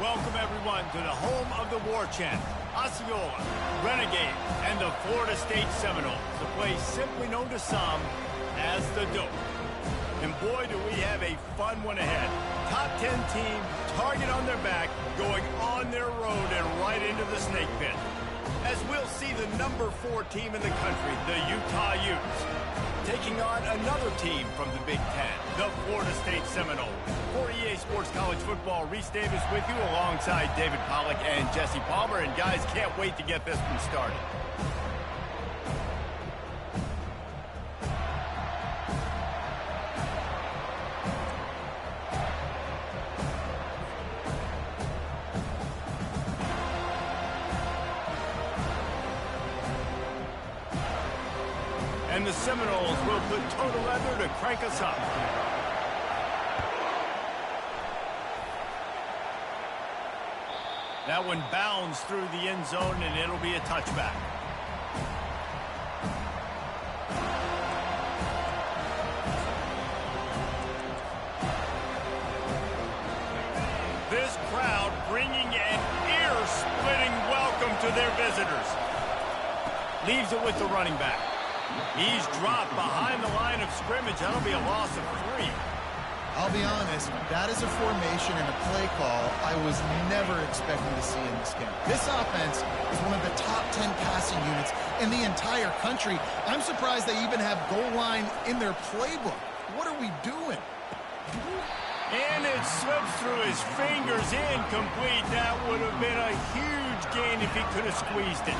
Welcome, everyone, to the home of the war chant, Osceola, Renegade, and the Florida State Seminoles, the place simply known to some as the Dope. And boy, do we have a fun one ahead. Top 10 team, target on their back, going on their road and right into the snake pit. As we'll see the number 4 team in the country, the Utah Utes, taking on another team from the Big Ten, the Florida State Seminoles. For EA Sports College Football, Reese Davis with you alongside David Pollack and Jesse Palmer. And guys, can't wait to get this one started. And the Seminoles will put total leather to crank us up. That one bounds through the end zone, and it'll be a touchback. This crowd bringing an ear-splitting welcome to their visitors. Leaves it with the running back. He's dropped behind the line of scrimmage. That'll be a loss of 3. I'll be honest, that is a formation and a play call I was never expecting to see in this game. This offense is one of the top 10 passing units in the entire country. I'm surprised they even have goal line in their playbook. What are we doing? And it slips through his fingers, incomplete. That would have been a huge gain if he could have squeezed it.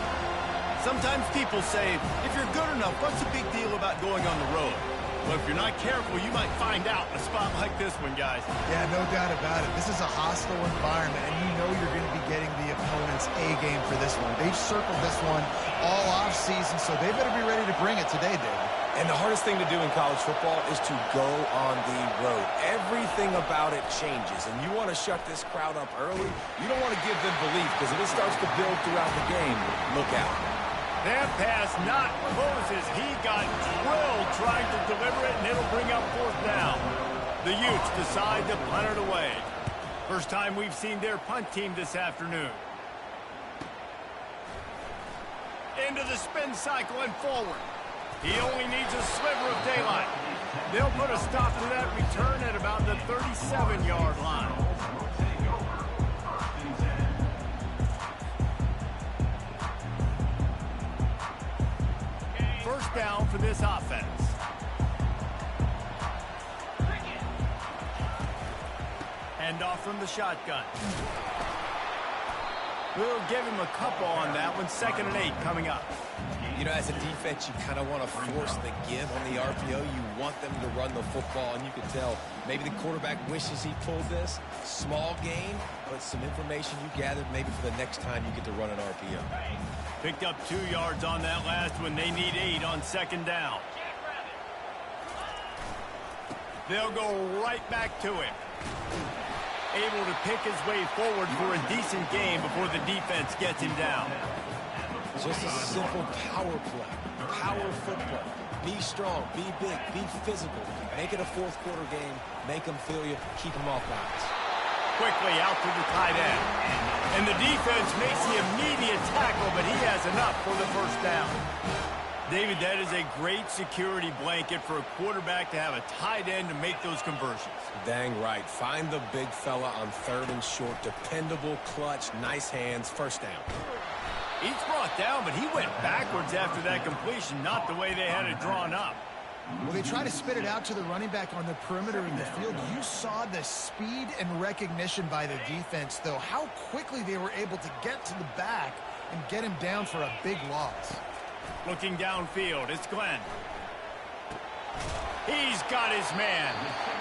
Sometimes people say, if you're good enough, what's the big deal about going on the road? Well, if you're not careful, you might find out in a spot like this one, guys. Yeah, no doubt about it. This is a hostile environment, and you know you're going to be getting the opponent's A game for this one. They've circled this one all offseason, so they better be ready to bring it today, David. And the hardest thing to do in college football is to go on the road. Everything about it changes, and you want to shut this crowd up early. You don't want to give them belief, because if it starts to build throughout the game, look out. That pass not closes. He got drilled trying to deliver it, and it'll bring up 4th down. The Utes decide to punt it away. First time we've seen their punt team this afternoon. Into the spin cycle and forward. He only needs a sliver of daylight. They'll put a stop to that return at about the 37-yard line. First down for this offense. Hand off from the shotgun. We'll give him a couple on that one. 2nd and 8 coming up. You know, as a defense, you kind of want to force the give on the RPO. You want them to run the football, and you can tell maybe the quarterback wishes he pulled this. Small gain, but some information you gathered maybe for the next time you get to run an RPO. Picked up 2 yards on that last one. They need 8 on 2nd down. They'll go right back to him. Able to pick his way forward for a decent game before the defense gets him down. Just a simple power play. Power football. Be strong, be big, be physical. Make it a 4th quarter game. Make them feel you. Keep them off balance. Quickly out to the tight end. And the defense makes the immediate tackle, but he has enough for the 1st down. David, that is a great security blanket for a quarterback to have a tight end to make those conversions. Dang right. Find the big fella on 3rd and short. Dependable, clutch, nice hands. 1st down. He's brought down, but he went backwards after that completion, not the way they had it drawn up. Well, they try to spit it out to the running back on the perimeter in the field. You saw the speed and recognition by the defense, though, how quickly they were able to get to the back and get him down for a big loss. Looking downfield, it's Glenn. He's got his man.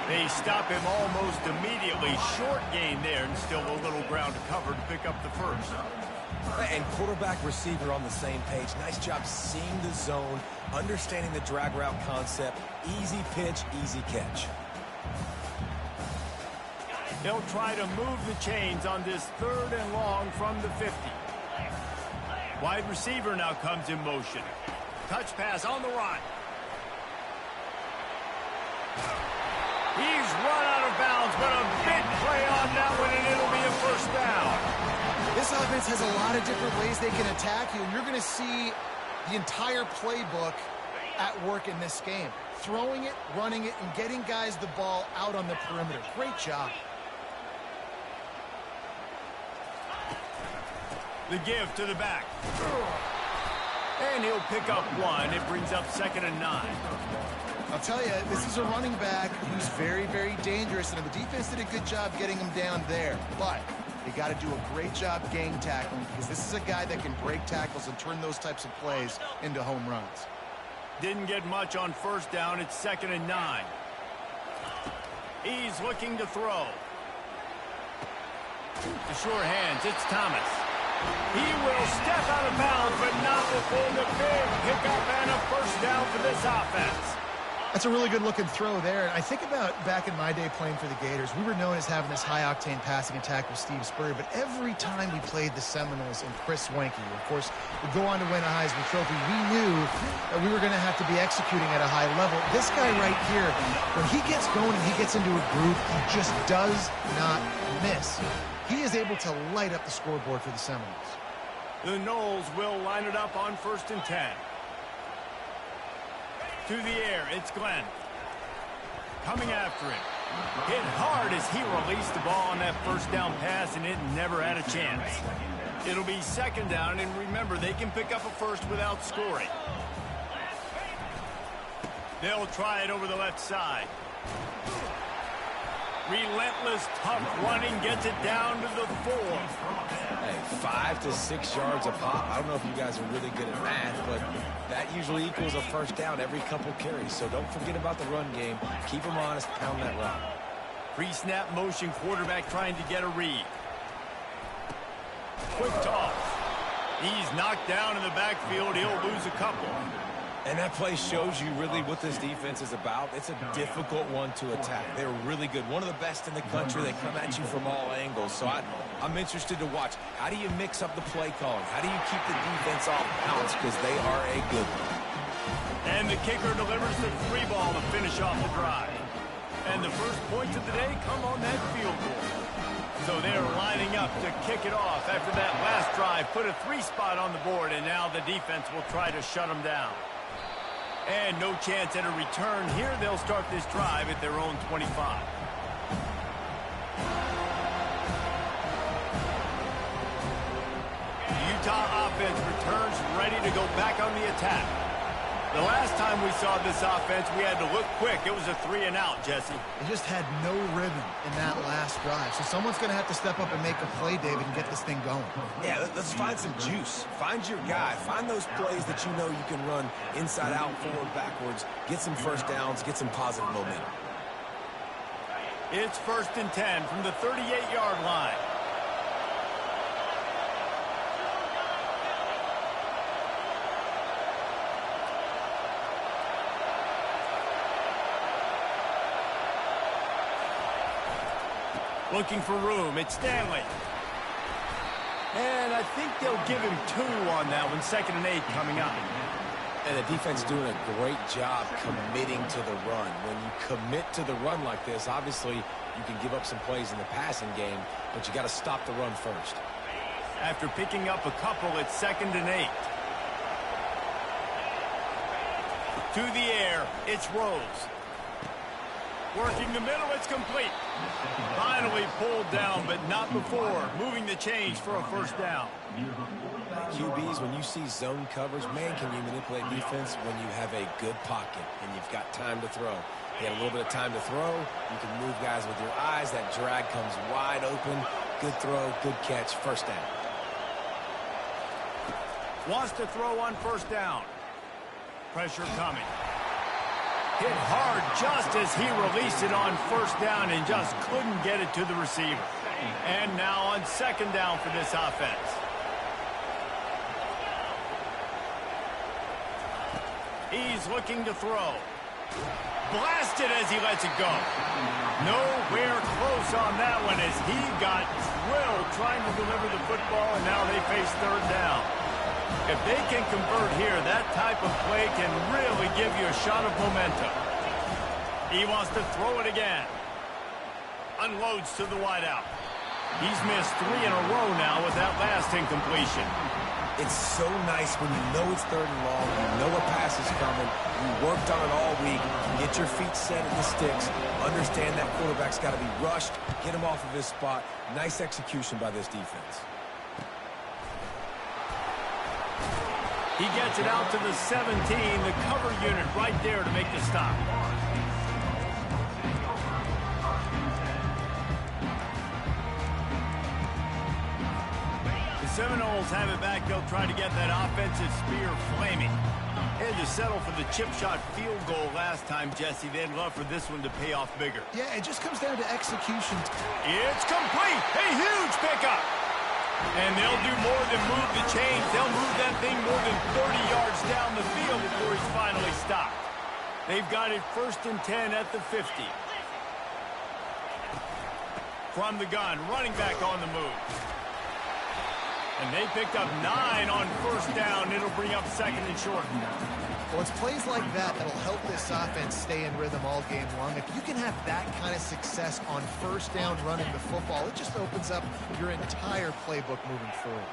They stop him almost immediately. Short gain there, and still a little ground to cover to pick up the 1st. And quarterback receiver on the same page. Nice job seeing the zone, understanding the drag route concept. Easy pitch, easy catch. They'll try to move the chains on this 3rd and long from the 50. Wide receiver now comes in motion. Touch pass on the run. He's run out of bounds, but a big play on that one, and it'll be a first down. This offense has a lot of different ways they can attack you, and you're going to see the entire playbook at work in this game. Throwing it, running it, and getting guys the ball out on the perimeter. Great job. The give to the back. And he'll pick up one. It brings up 2nd and 9. I'll tell you, this is a running back who's very, very dangerous, and the defense did a good job getting him down there. But they got to do a great job gang tackling, because this is a guy that can break tackles and turn those types of plays into home runs. Didn't get much on first down. It's 2nd and 9. He's looking to throw. The sure hands. It's Thomas. He will step out of bounds, but not before the big pickup and a first down for this offense. That's a really good-looking throw there. I think about back in my day playing for the Gators, we were known as having this high-octane passing attack with Steve Spurrier, but every time we played the Seminoles and Chris Swanky, of course, would go on to win a Heisman Trophy, we knew that we were going to have to be executing at a high level. This guy right here, when he gets going and he gets into a groove, he just does not miss. He is able to light up the scoreboard for the Seminoles. The Noles will line it up on 1st and 10. To the air, it's Glenn. Coming after him. Hit hard as he released the ball on that first down pass, and it never had a chance. It'll be 2nd down, and remember, they can pick up a first without scoring. They'll try it over the left side. Relentless, tough running gets it down to the 4. Hey, 5 to 6 yards a pop. I don't know if you guys are really good at math, but that usually equals a first down every couple carries. So don't forget about the run game. Keep them honest, pound that rock. Pre-snap motion, quarterback trying to get a read. Quick toss. He's knocked down in the backfield. He'll lose a couple. And that play shows you really what this defense is about. It's a difficult one to attack. They're really good. One of the best in the country. They come at you from all angles. So I'm interested to watch. How do you mix up the play calling? How do you keep the defense off balance? Because they are a good one. And the kicker delivers the 3 ball to finish off the drive. And the first points of the day come on that field goal. So they're lining up to kick it off after that last drive. Put a 3 spot on the board, and now the defense will try to shut them down. And no chance at a return here. They'll start this drive at their own 25. The Utah offense returns ready to go back on the attack. The last time we saw this offense, we had to look quick. It was a 3 and out, Jesse. They just had no rhythm in that last drive. So someone's going to have to step up and make a play, David, and get this thing going. Yeah, let's find some juice. Find your guy. Find those plays that you know you can run inside out, forward, backwards. Get some first downs. Get some positive momentum. It's 1st and 10 from the 38-yard line. Looking for room. It's Stanley. And I think they'll give him 2 on that one. 2nd and 8 coming up. And the defense doing a great job committing to the run. When you commit to the run like this, obviously you can give up some plays in the passing game, but you got to stop the run first. After picking up a couple, it's 2nd and 8. To the air, it's Rose. Working the middle, it's complete. Finally pulled down, but not before. Moving the change for a first down. QBs, when you see zone coverage, man, can you manipulate defense when you have a good pocket and you've got time to throw. You had a little bit of time to throw. You can move guys with your eyes. That drag comes wide open. Good throw, good catch, first down. Wants to throw on first down. Pressure coming. Hit hard just as he released it on first down and just couldn't get it to the receiver. And now on 2nd down for this offense. He's looking to throw. Blasted as he lets it go. Nowhere close on that one as he got drilled trying to deliver the football, and now they face 3rd down. If they can convert here, that type of play can really give you a shot of momentum. He wants to throw it again. Unloads to the wideout. He's missed 3 in a row now with that last incompletion. It's so nice when you know it's 3rd and long, you know a pass is coming, you worked on it all week, get your feet set in the sticks, understand that quarterback's got to be rushed, get him off of his spot. Nice execution by this defense. He gets it out to the 17, the cover unit right there to make the stop. The Seminoles have it back. They'll try to get that offensive spear flaming. They had to settle for the chip shot field goal last time, Jesse. They'd love for this one to pay off bigger. Yeah, it just comes down to execution. It's complete. A huge pickup. And they'll do more than move the chains. They'll move that thing more than 30 yards down the field before he's finally stopped. They've got it 1st and 10 at the 50. From the gun, running back on the move. And they picked up 9 on 1st down. It'll bring up 2nd and short. Well, it's plays like that that'll help this offense stay in rhythm all game long. If you can have that kind of success on 1st down running the football, it just opens up your entire playbook moving forward.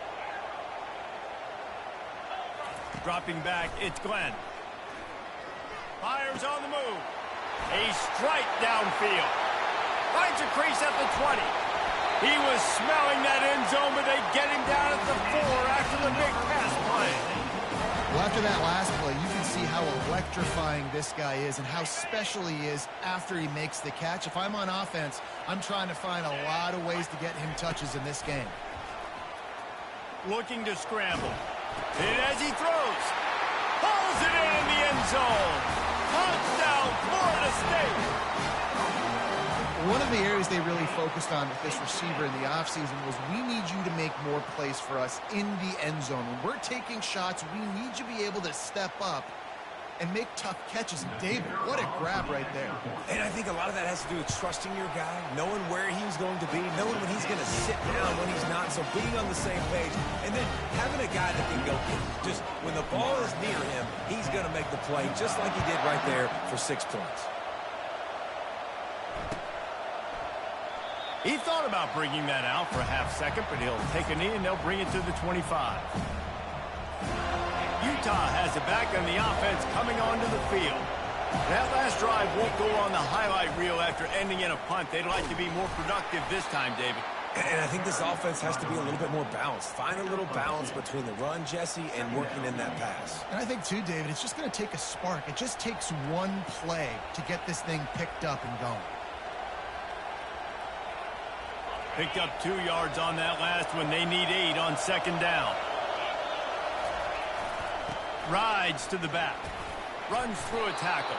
Dropping back, it's Glenn. Fires on the move. A strike downfield. Finds a crease at the 20. He was smelling that end zone, but they get him down at the 4 after the big pass play. Well, after that last play, you can see how electrifying this guy is and how special he is after he makes the catch. If I'm on offense, I'm trying to find a lot of ways to get him touches in this game. Looking to scramble. And as he throws, pulls it in the end zone. Touchdown, Florida State. One of the areas they really focused on with this receiver in the offseason was we need you to make more plays for us in the end zone. When we're taking shots, we need you to be able to step up and make tough catches. And David, what a grab right there. And I think a lot of that has to do with trusting your guy, knowing where he's going to be, knowing when he's going to sit down, when he's not, so being on the same page, and then having a guy that can go just when the ball is near him, he's going to make the play just like he did right there for 6 points. He thought about bringing that out for a half second, but he'll take a knee and they'll bring it to the 25. Utah has it back on the offense coming onto the field. That last drive won't go on the highlight reel after ending in a punt. They'd like to be more productive this time, David. And I think this offense has to be a little bit more balanced. Find a little balance between the run, Jesse, and working in that pass. And I think, too, David, it's just going to take a spark. It just takes one play to get this thing picked up and going. Picked up 2 yards on that last one. They need 8 on 2nd down. Rides to the back. Runs through a tackle.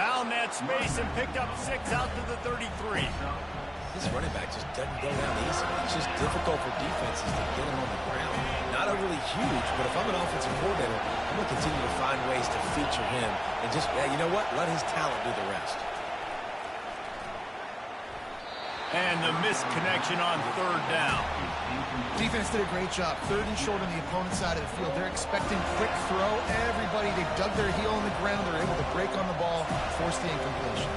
Found that space and picked up 6 out to the 33. This running back just doesn't go down easy. It's just difficult for defenses to get him on the ground. Not overly huge, but if I'm an offensive coordinator, I'm going to continue to find ways to feature him and just, you know what, let his talent do the rest. And the missed connection on 3rd down. Defense did a great job. 3rd and short on the opponent's side of the field. They're expecting quick throw. Everybody, they dug their heel on the ground. They're able to break on the ball, force the incompletion.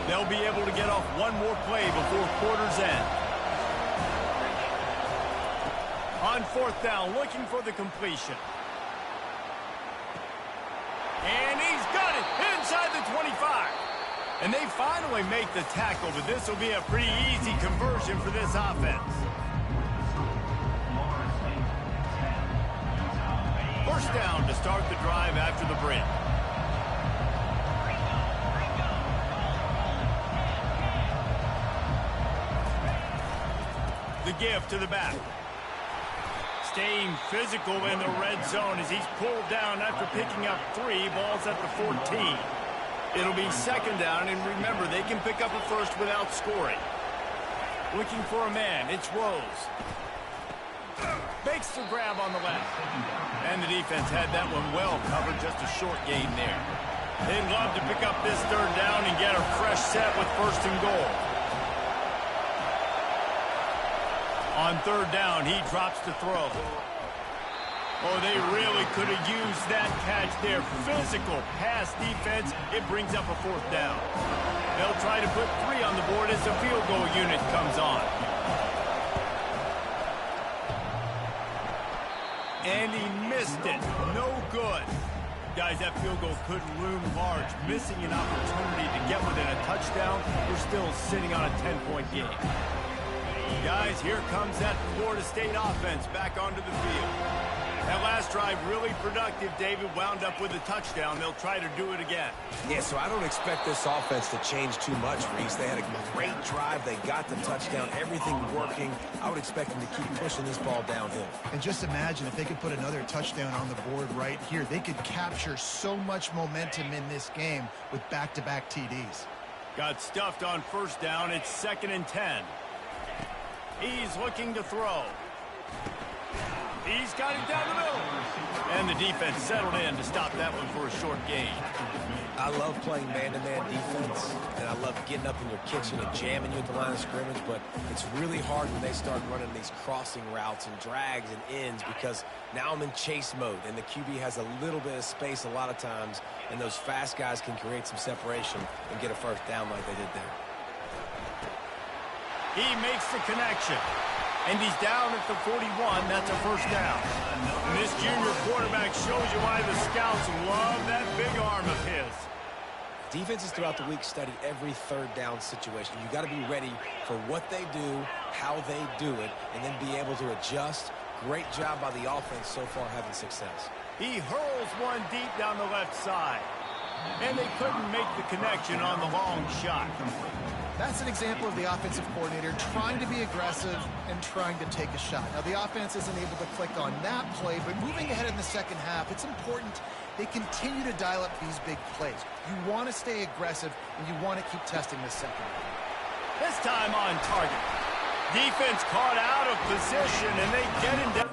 They'll be able to get off one more play before quarter's end. On 4th down, looking for the completion. And he's got it inside the 25. And they finally make the tackle, but this will be a pretty easy conversion for this offense. 1st down to start the drive after the break. The give to the back. Staying physical in the red zone as he's pulled down after picking up 3 balls at the 14. It'll be 2nd down, and remember, they can pick up a first without scoring. Looking for a man, it's Rose. Makes the grab on the left. And the defense had that one well covered, just a short gain there. They'd love to pick up this 3rd down and get a fresh set with 1st and goal. On 3rd down, he drops to throw. Oh, they really could have used that catch there. Physical pass defense. It brings up a 4th down. They'll try to put 3 on the board as the field goal unit comes on. And he missed it. No good. Guys, that field goal could loom large. Missing an opportunity to get within a touchdown. We're still sitting on a 10-point game. Guys, here comes that Florida State offense back onto the field. That last drive really productive. David wound up with a touchdown. They'll try to do it again. Yeah, so I don't expect this offense to change too much, Reese. They had a great drive. They got the touchdown. Everything working. I would expect them to keep pushing this ball downhill. And just imagine if they could put another touchdown on the board right here. They could capture so much momentum in this game with back-to-back TDs. Got stuffed on 1st down. It's 2nd and 10. He's looking to throw. He's got it down the middle. And the defense settled in to stop that one for a short gain. I love playing man-to-man defense, and I love getting up in your kitchen and jamming you at the line of scrimmage, but it's really hard when they start running these crossing routes and drags and ends because now I'm in chase mode, and the QB has a little bit of space a lot of times, and those fast guys can create some separation and get a 1st down like they did there. He makes the connection. And he's down at the 41. That's a 1st down. And this junior quarterback shows you why the scouts love that big arm of his. Defenses throughout the week study every 3rd down situation. You got to be ready for what they do, how they do it, and then be able to adjust. Great job by the offense so far having success. He hurls one deep down the left side. And they couldn't make the connection on the long shot. That's an example of the offensive coordinator trying to be aggressive and trying to take a shot. Now, the offense isn't able to click on that play, but moving ahead in the 2nd half, it's important they continue to dial up these big plays. You want to stay aggressive, and you want to keep testing the secondary. This time on target. Defense caught out of position, and they get him down.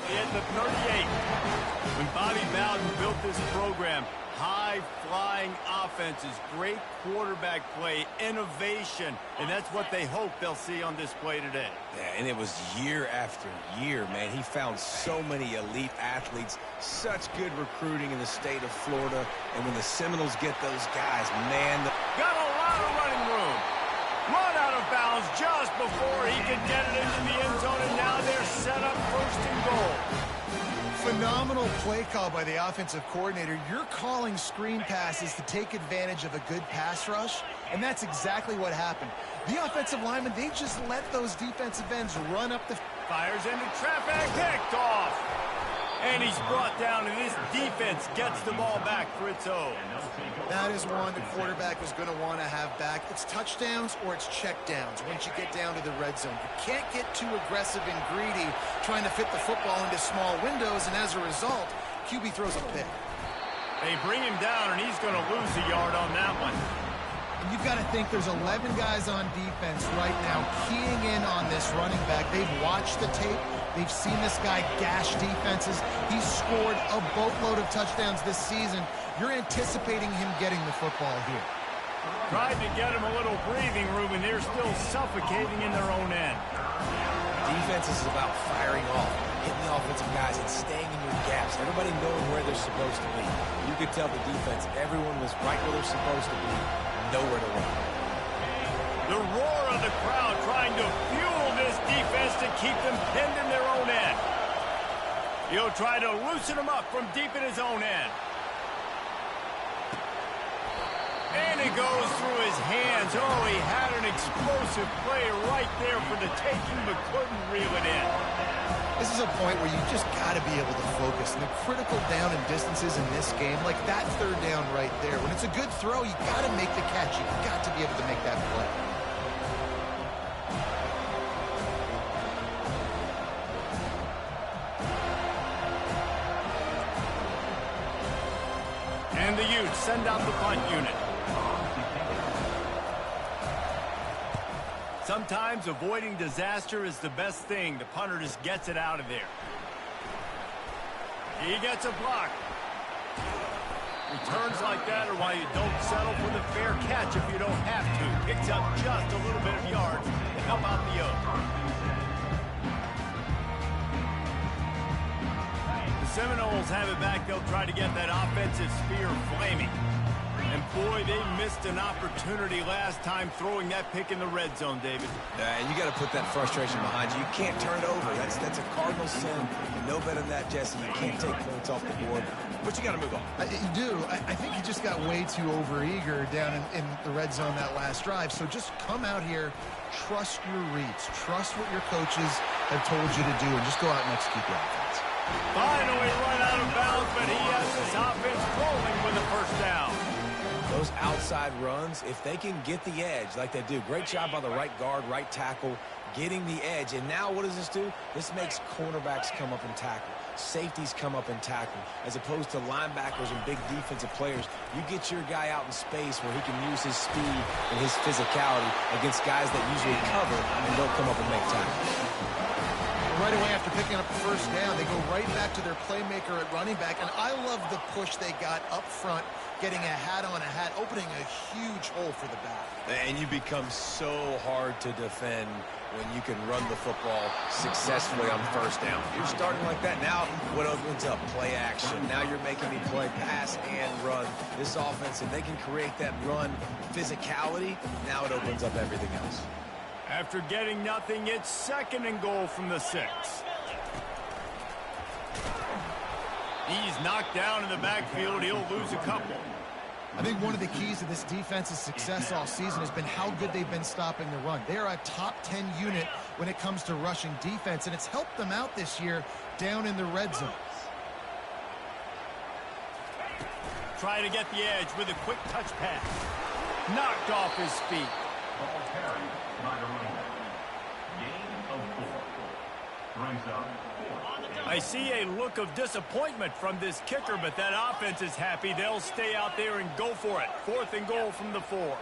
At the 38. When Bobby Bowden built this program, high-flying offenses, great quarterback play, innovation, and that's what they hope they'll see on display today. Yeah, and it was year after year, man. He found so many elite athletes, such good recruiting in the state of Florida, and when the Seminoles get those guys, man. Got a lot of running room. Run out of bounds just before he could get it into the end zone, and now they're set up 1st and goal. Phenomenal play call by the offensive coordinator. You're calling screen passes to take advantage of a good pass rush, and that's exactly what happened. The offensive linemen, they just let those defensive ends run up the... Fires into traffic, picked off. And he's brought down, and this defense gets the ball back for its own. That is one the quarterback is going to want to have back. It's touchdowns or it's checkdowns once you get down to the red zone. You can't get too aggressive and greedy trying to fit the football into small windows, and as a result, QB throws a pick. They bring him down, and he's going to lose a yard on that one. And you've got to think there's 11 guys on defense right now keying in on this running back. They've watched the tape. They've seen this guy gash defenses. He's scored a boatload of touchdowns this season. You're anticipating him getting the football here. Tried to get him a little breathing room, and they're still suffocating in their own end. Defense is about firing off, hitting the offensive guys, and staying in your gaps. Everybody knowing where they're supposed to be. You could tell the defense, everyone was right where they're supposed to be, nowhere to run. The roar of the crowd trying to fuel this defense to keep them pinned in their own end. He'll try to loosen them up from deep in his own end. And it goes through his hands. Oh, he had an explosive play right there for the taking, but couldn't reel it in. This is a point where you just got to be able to focus. And the critical down and distances in this game, like that 3rd down right there, when it's a good throw, you got to make the catch. You've got to be able to make that play. And the Utes send out the punt unit. Sometimes avoiding disaster is the best thing. The punter just gets it out of there. He gets a block. Returns like that are why you don't settle for the fair catch if you don't have to. Picks up just a little bit of yards to help out the O. The Seminoles have it back. They'll try to get that offensive spear flaming. And boy, they missed an opportunity last time throwing that pick in the red zone, David. And you got to put that frustration behind you. You can't turn it over. That's a cardinal sin. You know better than that, Jesse. You can't take points off the board. But you got to move on. You do. I think he just got way too overeager down in the red zone that last drive. So just come out here, trust your reads, trust what your coaches have told you to do, and just go out and execute the offense. Finally run out of bounds, but he has this offense rolling with a first down. Those outside runs, if they can get the edge like they do, great job by the right guard, right tackle, getting the edge. And now what does this do? This makes cornerbacks come up and tackle. Safeties come up and tackle. As opposed to linebackers and big defensive players, you get your guy out in space where he can use his speed and his physicality against guys that usually cover and don't come up and make tackles. Right away after picking up the first down, they go right back to their playmaker at running back. And I love the push they got up front, getting a hat on a hat, opening a huge hole for the back. And you become so hard to defend when you can run the football successfully on first down. You're starting like that. Now what opens up? Play action. Now you're making me play pass and run. This offense, if they can create that run physicality, now it opens up everything else. After getting nothing, it's 2nd and goal from the 6. He's knocked down in the backfield. He'll lose a couple. I think one of the keys to this defense's success all season has been how good they've been stopping the run. They're a top 10 unit when it comes to rushing defense, and it's helped them out this year down in the red zone. Try to get the edge with a quick touch pass. Knocked off his feet. Ball carried by the running back. Gain of 4. Brings up 4. I see a look of disappointment from this kicker, but that offense is happy. They'll stay out there and go for it. 4th and goal from the 4.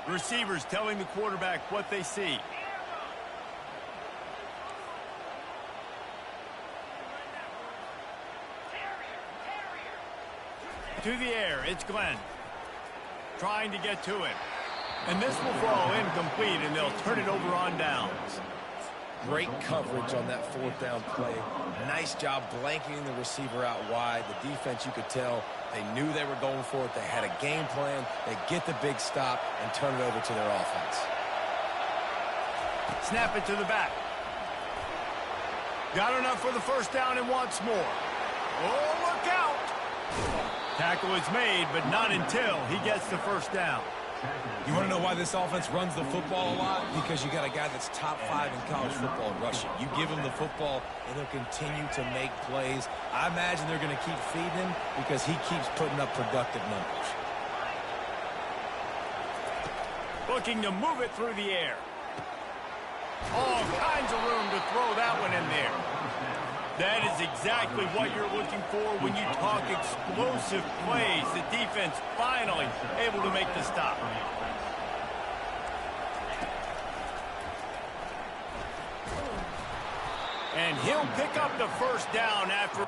Receivers telling the quarterback what they see. To the air, it's Glenn. Trying to get to it. And this will fall incomplete, and they'll turn it over on downs. Great coverage on that 4th down play. Nice job blanketing the receiver out wide. The defense, you could tell, they knew they were going for it. They had a game plan. They get the big stop and turn it over to their offense. Snap it to the back. Got enough for the first down and wants more. Oh, look out! Tackle is made, but not until he gets the first down. You want to know why this offense runs the football a lot? Because you got a guy that's top 5 in college football in rushing. You give him the football, and he'll continue to make plays. I imagine they're going to keep feeding him because he keeps putting up productive numbers. Looking to move it through the air. All kinds of room to throw that one in there. That is exactly what you're looking for when you talk explosive plays. The defense finally able to make the stop. And he'll pick up the first down after...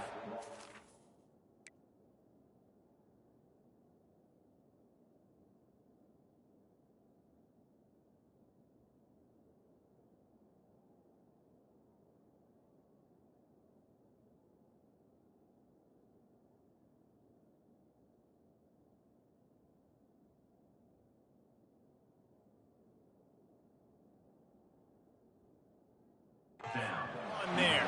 on there.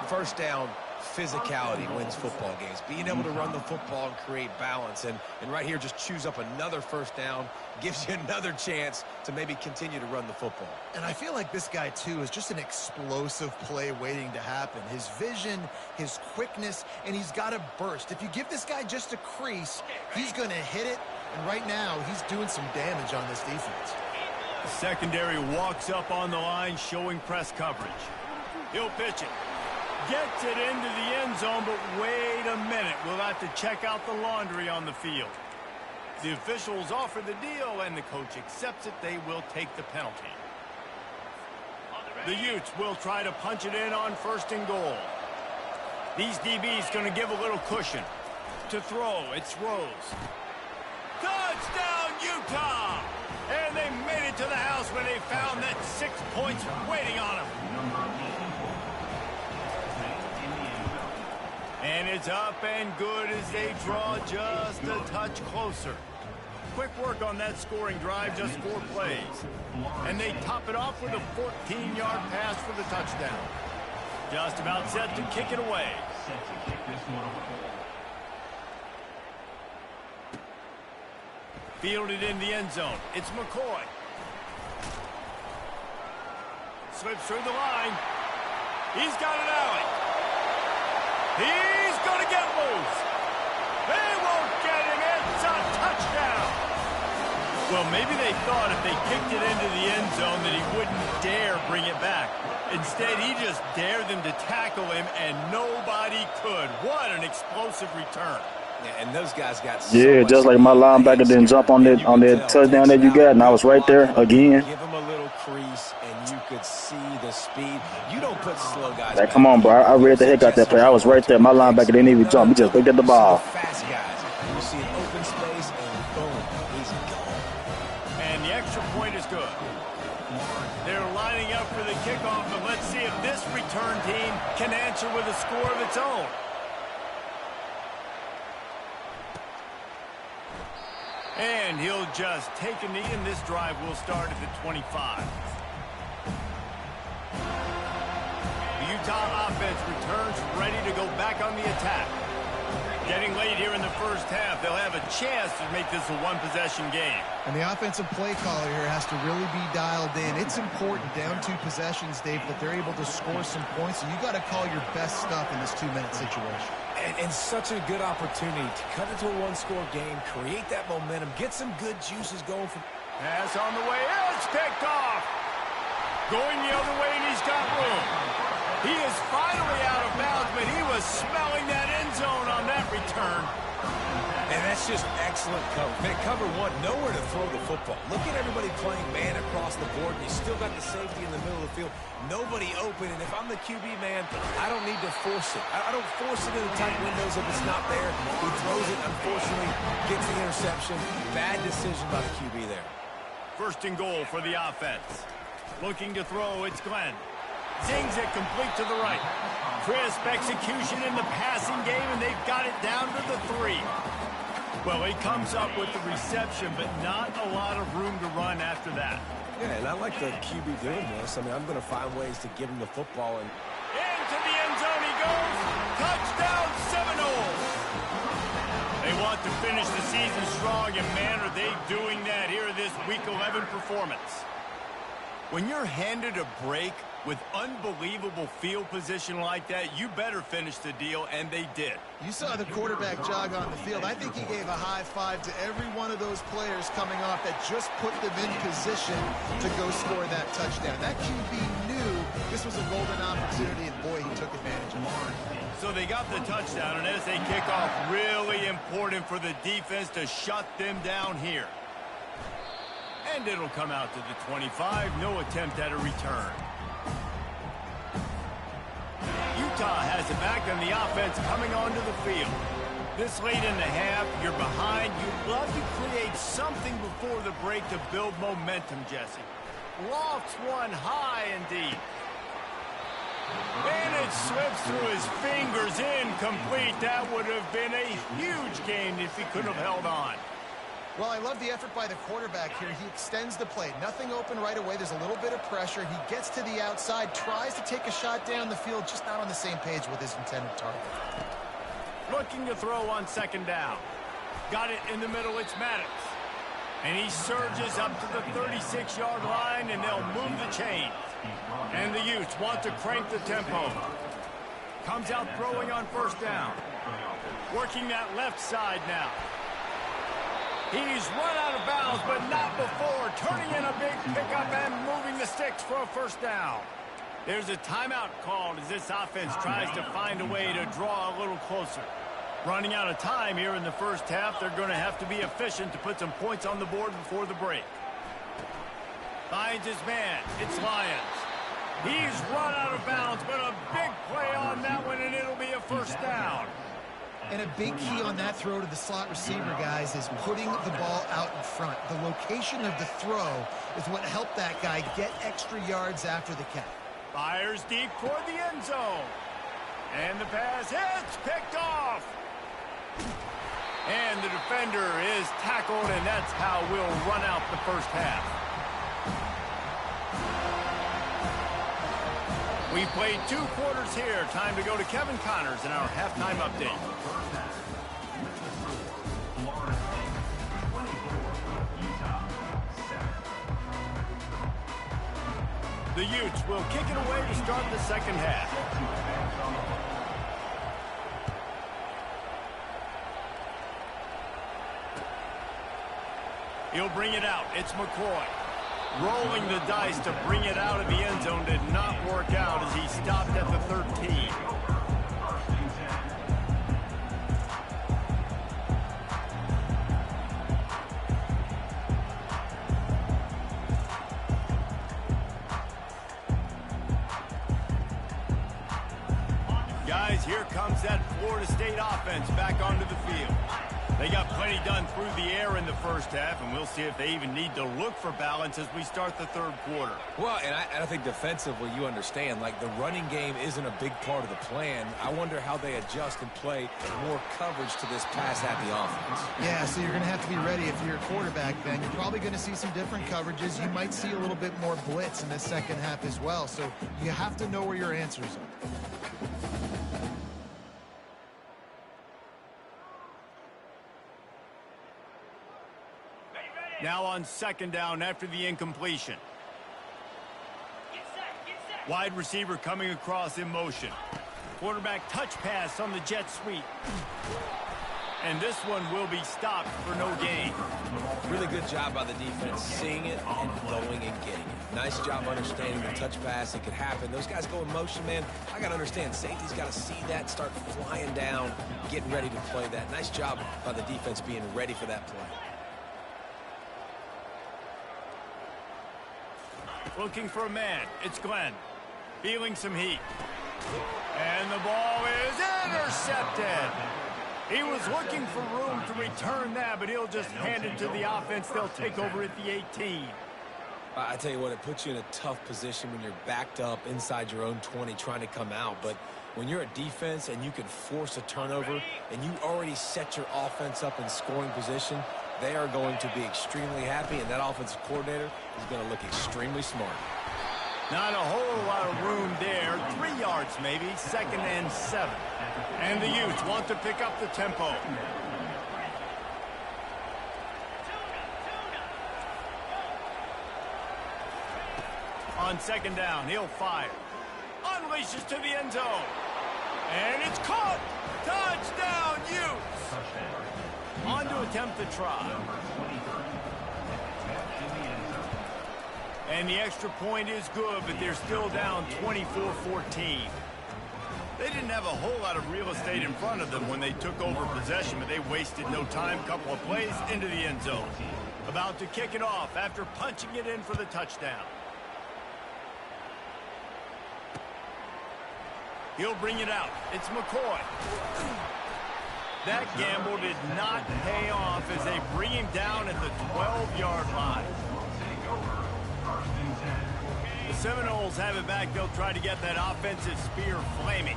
First down, physicality wins football games. Being able to run the football and create balance. And right here, just choose up another first down, gives you another chance to maybe continue to run the football. And I feel like this guy, too, is just an explosive play waiting to happen. His vision, his quickness, and he's got a burst. If you give this guy just a crease, he's going to hit it. And right now, he's doing some damage on this defense. The secondary walks up on the line, showing press coverage. He'll pitch it. Gets it into the end zone, but wait a minute. We'll have to check out the laundry on the field. The officials offer the deal, and the coach accepts it. They will take the penalty. The Utes will try to punch it in on 1st and goal. These DBs going to give a little cushion. To throw, it's Rose. Touchdown, Utah! And they made it to the house when they found that 6 points waiting on them. And it's up and good as they draw just a touch closer. Quick work on that scoring drive, just 4 plays. And they top it off with a 14-yard pass for the touchdown. Just about set to kick it away. Fielded in the end zone. It's McCoy. Slips through the line. He's got an alley. He's going to get loose. They won't get him. It's a touchdown. Well, maybe they thought if they kicked it into the end zone that he wouldn't dare bring it back. Instead, he just dared them to tackle him, and nobody could. What an explosive return. Yeah, and those guys got so just like my linebacker didn't jump on that touchdown that you got, and I was right there again. Give him a little crease, and you could see the speed. You don't put slow guys. Like, come on, bro. I read the heck out that play. I was right there. My linebacker didn't even jump. He just looked at the ball. Fast guys. You see an open space, and boom, he's gone. And the extra point is good. They're lining up for the kickoff, but let's see if this return team can answer with a score of its own. And he'll just take a knee, and this drive will start at the 25. The Utah offense returns ready to go back on the attack. Getting late here in the first half, they'll have a chance to make this a one-possession game. And the offensive play caller here has to really be dialed in. It's important down 2 possessions, Dave, that they're able to score some points. So you got to call your best stuff in this 2-minute situation. And such a good opportunity to cut into a one-score game, create that momentum, get some good juices going. Pass on the way. It's picked off. Going the other way, and he's got room. He is finally out of bounds, but he was smelling that end zone on that return. And that's just excellent cover. Man, cover 1, nowhere to throw the football. Look at everybody playing man across the board, and you still got the safety in the middle of the field. Nobody open, and if I'm the QB, man, I don't need to force it. I don't force it into tight windows if it's not there. He throws it, unfortunately, gets the interception. Bad decision by the QB there. First and goal for the offense. Looking to throw, it's Glenn. Zings it complete to the right. Crisp execution in the passing game, and they've got it down to the 3. Well, he comes up with the reception, but not a lot of room to run after that. Yeah, and I like the QB doing this. I mean, I'm going to find ways to give him the football. And into the end zone he goes. Touchdown, Seminoles. They want to finish the season strong, and man, are they doing that here in this Week 11 performance. When you're handed a break with unbelievable field position like that, you better finish the deal, and they did. You saw the quarterback jog on the field. I think he gave a high five to every one of those players coming off that just put them in position to go score that touchdown. That QB knew this was a golden opportunity, and boy, he took advantage of it. So they got the touchdown, and as they kick off, really important for the defense to shut them down here. And it'll come out to the 25. No attempt at a return. Utah has it back, and the offense coming onto the field. This late in the half, you're behind. You'd love to create something before the break to build momentum, Jesse. Lofts one high and deep. And it slips through his fingers, incomplete. That would have been a huge gain if he could have held on. Well, I love the effort by the quarterback here. He extends the play. Nothing open right away. There's a little bit of pressure. He gets to the outside, tries to take a shot down the field, just not on the same page with his intended target. Looking to throw on second down. Got it in the middle. It's Maddox. And he surges up to the 36-yard line, and they'll move the chains. And the Utes want to crank the tempo. Comes out throwing on first down. Working that left side now. He's run out of bounds, but not before. Turning in a big pickup and moving the sticks for a first down. There's a timeout called as this offense tries to find a way to draw a little closer. Running out of time here in the first half, they're going to have to be efficient to put some points on the board before the break. Finds his man. It's Lyons. He's run out of bounds, but a big play on that one, and it'll be a first down. And a big key on that throw to the slot receiver, guys, is putting the ball out in front. The location of the throw is what helped that guy get extra yards after the catch. Fires deep toward the end zone. And the pass hits, picked off. And the defender is tackled, and that's how we'll run out the first half. We've played 2 quarters here. Time to go to Kevin Connors in our halftime update. The Utes will kick it away to start the second half. He'll bring it out. It's McCoy. Rolling the dice to bring it out of the end zone did not work out as he stopped at the 13. Guys, here comes that Florida State offense back onto the field. They got plenty done through the air in the first half, and we'll see if they even need to look for balance as we start the third quarter. Well, and I think defensively, you understand, like the running game isn't a big part of the plan. I wonder how they adjust and play more coverage to this pass-happy offense. Yeah, so you're going to have to be ready if you're a quarterback, Ben. You're probably going to see some different coverages. You might see a little bit more blitz in the second half as well, so you have to know where your answers are. Now on second down after the incompletion. Wide receiver coming across in motion. Quarterback touch pass on the jet sweep. And this one will be stopped for no gain. Really good job by the defense seeing it and going and getting it. Nice job understanding the touch pass. It could happen. Those guys go in motion, man. I got to understand, safety's got to see that, start flying down, getting ready to play that. Nice job by the defense being ready for that play. Looking for a man. It's Glenn. Feeling some heat. And the ball is intercepted. He was looking for room to return that, but he'll just hand it to the offense. They'll take over at the 18. I tell you what, it puts you in a tough position when you're backed up inside your own 20 trying to come out. But when you're a defense and you can force a turnover and you already set your offense up in scoring position, they are going to be extremely happy, and that offensive coordinator is going to look extremely smart. Not a whole lot of room there. 3 yards maybe, 2nd and 7. And the Utes want to pick up the tempo. On second down, he'll fire. Unleashes to the end zone. And it's caught. Touchdown, Utes. On to attempt the try. And the extra point is good, but they're still down 24-14. They didn't have a whole lot of real estate in front of them when they took over possession, but they wasted no time. Couple of plays into the end zone. About to kick it off after punching it in for the touchdown. He'll bring it out. It's McCoy. That gamble did not pay off as they bring him down at the 12-yard line. The Seminoles have it back. They'll try to get that offensive spear flaming.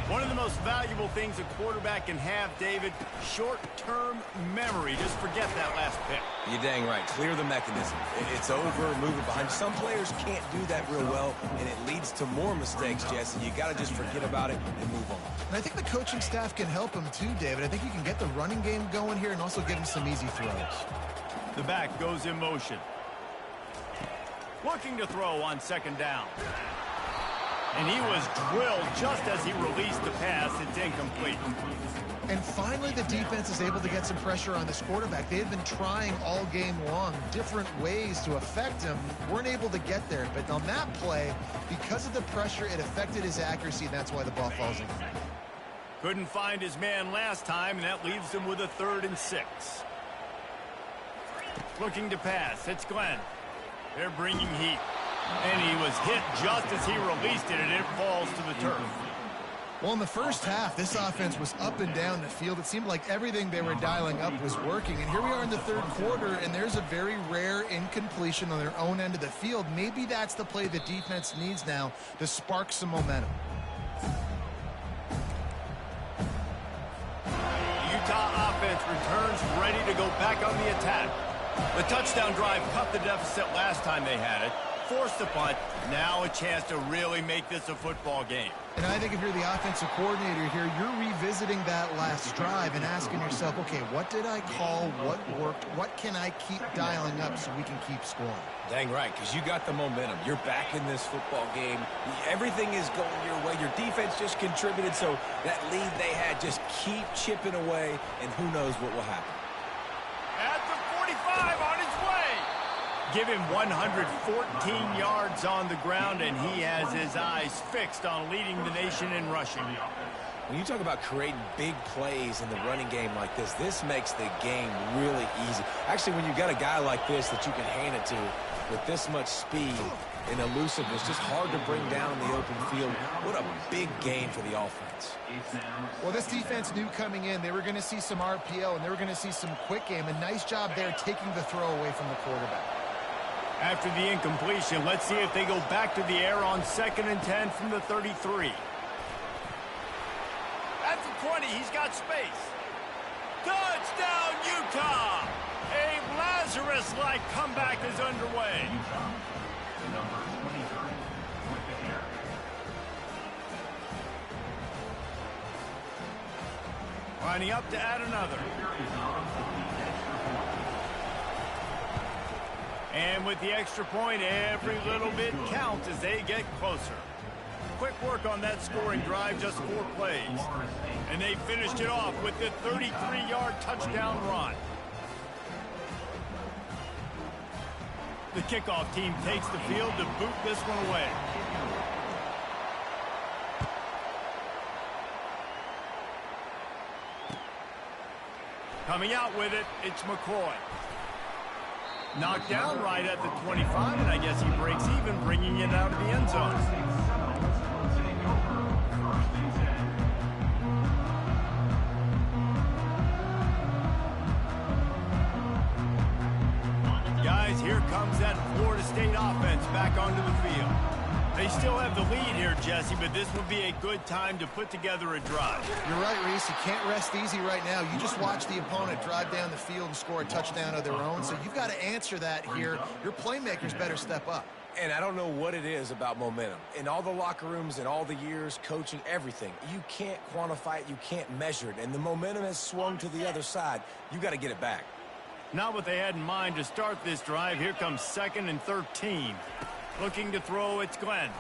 One of the most valuable things a quarterback can have, David, short-term memory. Just forget that last pick. You're dang right. Clear the mechanism. It's over, move it behind. Some players can't do that real well, and it leads to more mistakes, Jesse. You got to just forget about it and move on. And I think the coaching staff can help him too, David. I think you can get the running game going here and also give him some easy throws. The back goes in motion. Looking to throw on second down. And he was drilled just as he released the pass. It's incomplete. And finally, the defense is able to get some pressure on this quarterback. They had been trying all game long different ways to affect him. Weren't able to get there. But on that play, because of the pressure, it affected his accuracy, and that's why the ball falls in. Couldn't find his man last time, and that leaves him with a 3rd and 6. Looking to pass. It's Glenn. They're bringing heat. And he was hit just as he released it, and it falls to the turf. Well, in the first half, this offense was up and down the field. It seemed like everything they were dialing up was working. And here we are in the third quarter, and there's a very rare incompletion on their own end of the field. Maybe that's the play the defense needs now to spark some momentum. Utah offense returns ready to go back on the attack. The touchdown drive cut the deficit last time they had it, forced the punt. Now a chance to really make this a football game. And I think if you're the offensive coordinator here, you're revisiting that last drive and asking yourself, okay, what did I call? What worked? What can I keep dialing up so we can keep scoring? Dang right, because you got the momentum. You're back in this football game. Everything is going your way. Your defense just contributed, so that lead they had, just keep chipping away, and who knows what will happen. At the 45 on his way. Give him 114 yards on the ground, and he has his eyes fixed on leading the nation in rushing. When you talk about creating big plays in the running game like this makes the game really easy. Actually, when you got a guy like this that you can hand it to with this much speed and elusiveness, just hard to bring down in the open field. What a big gain for the offense. Well, this defense knew coming in they were going to see some RPO and they were going to see some quick game. A nice job there taking the throw away from the quarterback. After the incompletion, let's see if they go back to the air on 2nd and 10 from the 33. At the 20, he's got space. Touchdown, Utah! A Lazarus-like comeback is underway. Number 23 with the carry. Lining up to add another. And with the extra point, every little bit counts as they get closer. Quick work on that scoring drive, just 4 plays. And they finished it off with the 33-yard touchdown run. The kickoff team takes the field to boot this one away. Coming out with it, it's McCoy. Knocked down right at the 25, and I guess he breaks even, bringing it out of the end zone. Guys, here comes that Florida State offense back onto the field. They still have the lead here, Jesse, but this would be a good time to put together a drive. You're right, Reese. You can't rest easy right now. You just watch the opponent drive down the field and score a touchdown of their own, so you've got to answer that here. Your playmakers better step up. And I don't know what it is about momentum. In all the locker rooms, in all the years, coaching, everything, you can't quantify it, you can't measure it, and the momentum has swung to the other side. You got to get it back. Not what they had in mind to start this drive. Here comes 2nd and 13. Looking to throw, it's Glenn.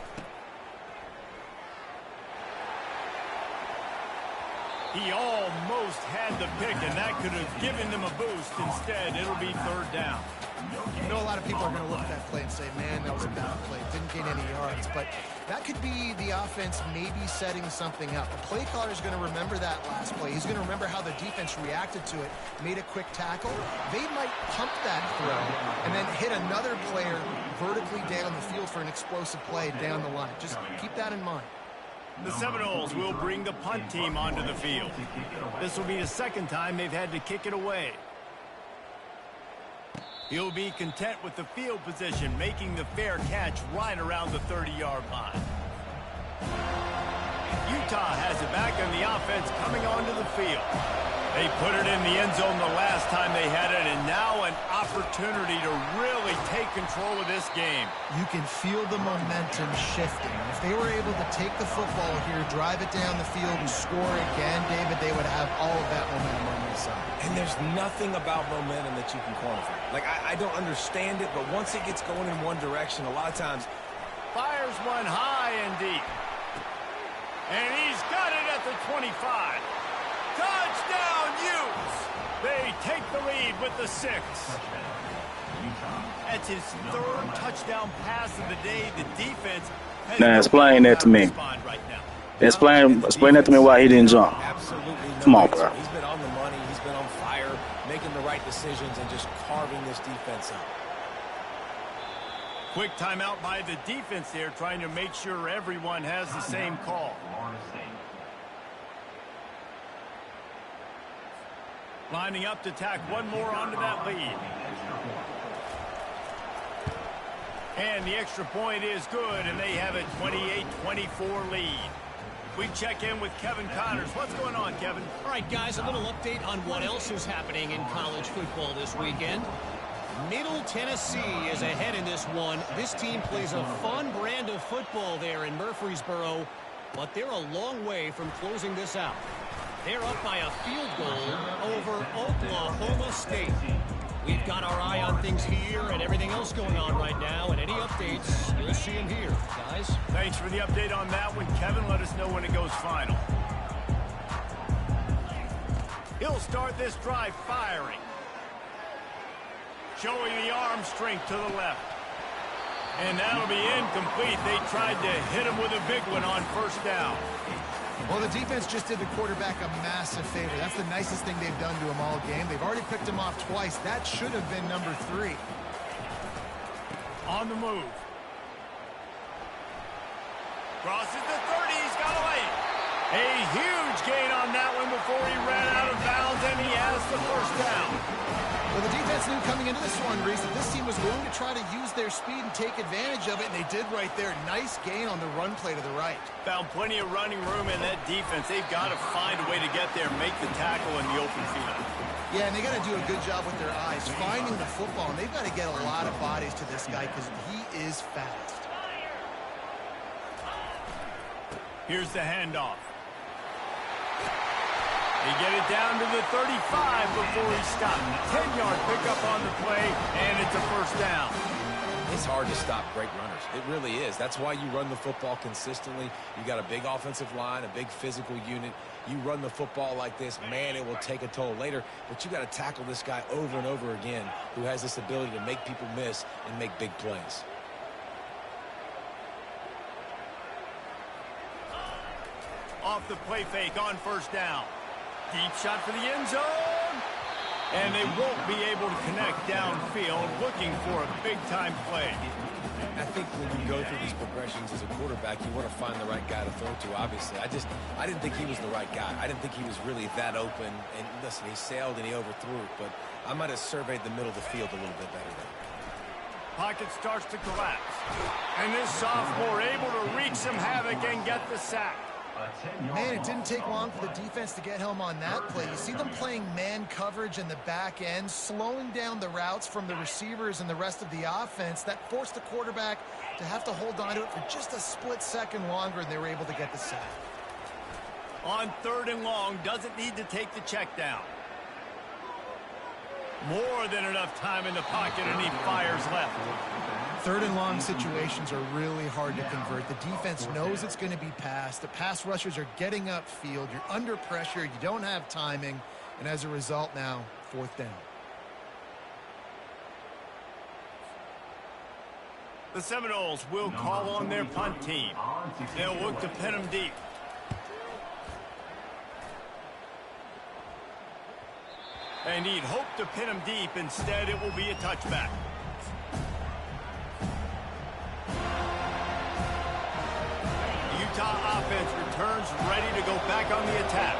He almost had the pick, and that could have given them a boost. Instead, it'll be 3rd down. I know a lot of people are going to look at that play and say, man, that was a bad play. Didn't gain any yards. But that could be the offense maybe setting something up. The play caller is going to remember that last play. He's going to remember how the defense reacted to it, made a quick tackle. They might pump that throw and then hit another player vertically down the field for an explosive play down the line. Just keep that in mind. The Seminoles will bring the punt team onto the field. This will be the 2nd time they've had to kick it away. He'll be content with the field position, making the fair catch right around the 30-yard line. Utah has it back, and the offense coming onto the field. They put it in the end zone the last time they had it, and now an opportunity to really take control of this game. You can feel the momentum shifting. If they were able to take the football here, drive it down the field, and score again, David, they would have all of that momentum on their side. And there's nothing about momentum that you can quantify. Like, I don't understand it, but once it ggets going in one direction, a lot of times... Fires one high and deep. And he's got it at the 25. Touchdown, Utes! They take the lead with the 6. That's his 3rd touchdown pass of the day. The defense has Now explain that to me. right now. Explain that to me why he didn't jump. Absolutely no Come on, answer. bro. He's been on the money. He's been on fire, making the right decisions and just carving this defense up. Quick timeout by the defense there, trying to make sure everyone has the same call. Lining up to tack one more onto that lead. And the extra point is good, and they have a 28-24 lead. We check in with Kevin Connors. What's going on, Kevin? All right, guys, a little update on what else is happening in college football this weekend. Middle Tennessee is ahead in this one. This team plays a fun brand of football there in Murfreesboro, but they're a long way from closing this out. They're up by a field goal over Oklahoma State. We've got our eye on things here and everything else going on right now, and any updates, you'll see them here, guys. Thanks for the update on that one, Kevin. Let us know when it goes final. He'll start this drive firing. Showing the arm strength to the left. And that'll be incomplete. They tried to hit him with a big one on first down. Well, the defense just did the quarterback a massive favor. That's the nicest thing they've done to him all game. They've already picked him off twice. That should have been number 3. On the move. Crosses the 30. He's got away. A huge gain on that one before he ran out of bounds, and he has the first down. Well, the defense knew coming into this one, Reese, that this team was going to try to use their speed and take advantage of it, and they did right there. Nice gain on the run play to the right. Found plenty of running room in that defense. They've got to find a way to get there and make the tackle in the open field. Yeah, and they got to do a good job with their eyes, finding the football, and they've got to get a lot of bodies to this guy because he is fast. Here's the handoff. They get it down to the 35 before he stopped. 10-yard pickup on the play, and it's a first down. It's hard to stop great runners. It really is. That's why you run the football consistently. You got a big offensive line, a big physical unit. You run the football like this, man, it will take a toll later. But you got to tackle this guy over and over again who has this ability to make people miss and make big plays. Off the play fake on first down. Deep shot for the end zone. And they won't be able to connect downfield, looking for a big-time play. I think when you go through these progressions as a quarterback, you want to find the right guy to throw to, obviously. I didn't think he was the right guy. I didn't think he was really that open. And listen, he sailed and he overthrew it, but I might have surveyed the middle of the field a little bit better there. Pocket starts to collapse. And this sophomore able to wreak some havoc and get the sack. Man, it didn't take long for the defense to get home on that play. You see them playing man coverage in the back end, slowing down the routes from the receivers and the rest of the offense. That forced the quarterback to have to hold on to it for just a split second longer, and they were able to get the sack. On 3rd and long, doesn't need to take the check down. More than enough time in the pocket, and he fires left. 3rd and long situations are really hard to convert. The defense knows it's going to be passed. The pass rushers are getting upfield. You're under pressure. You don't have timing. And as a result now, 4th down. The Seminoles will call on their punt team. They'll look to pin them deep. They need hope to pin them deep. Instead, it will be a touchback. Utah offense returns ready to go back on the attack.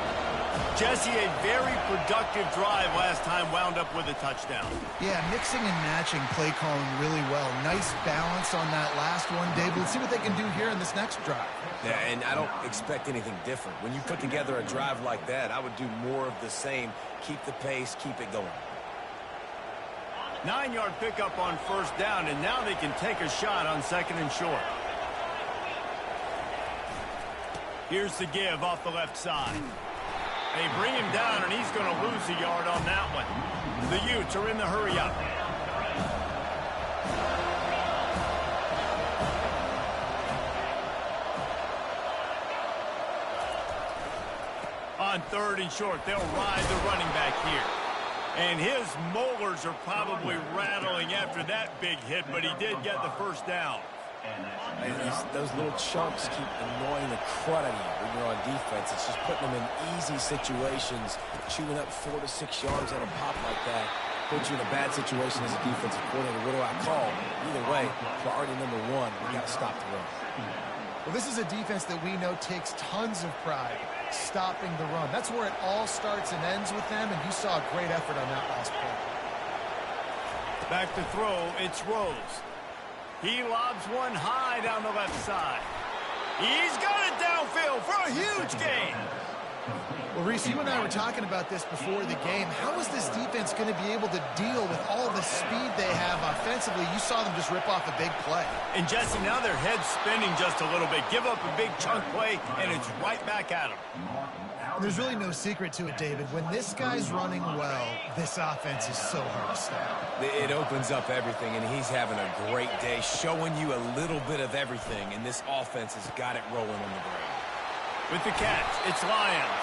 Jesse, a very productive drive last time, wound up with a touchdown. Yeah, mixing and matching play calling really well. Nice balance on that last one, Dave. Let's see what they can do here in this next drive. Yeah, and I don't expect anything different. When you put together a drive like that, I would do more of the same. Keep the pace, keep it going. 9-yard pickup on first down, and now they can take a shot on 2nd and short. Here's the give off the left side. They bring him down, and he's going to lose a yard on that one. The Utes are in the hurry-up. On 3rd and short, they'll ride the running back here. And his molars are probably rattling after that big hit, but he did get the first down. And those little chunks keep annoying the crud out of you when you're on defense. It's just putting them in easy situations, chewing up 4 to 6 yards at a pop like that. Puts you in a bad situation as a defensive coordinator. What do I call? Either way, priority number 1, we got to stop the run. Well, this is a defense that we know takes tons of pride stopping the run. That's where it all starts and ends with them, and you saw a great effort on that last play. Back to throw, it's Rose. He lobs one high down the left side. He's got it downfield for a huge gain. Well, Reese, you and I were talking about this before the game. How is this defense going to be able to deal with all the speed they have offensively? You saw them just rip off a big play. And Jesse, now their head's spinning just a little bit. Give up a big chunk play, and it's right back at them. There's really no secret to it, David. When this guy's running well, this offense is so hard to stop. It opens up everything, and he's having a great day, showing you a little bit of everything, and this offense has got it rolling on the ground. With the catch, it's Lions.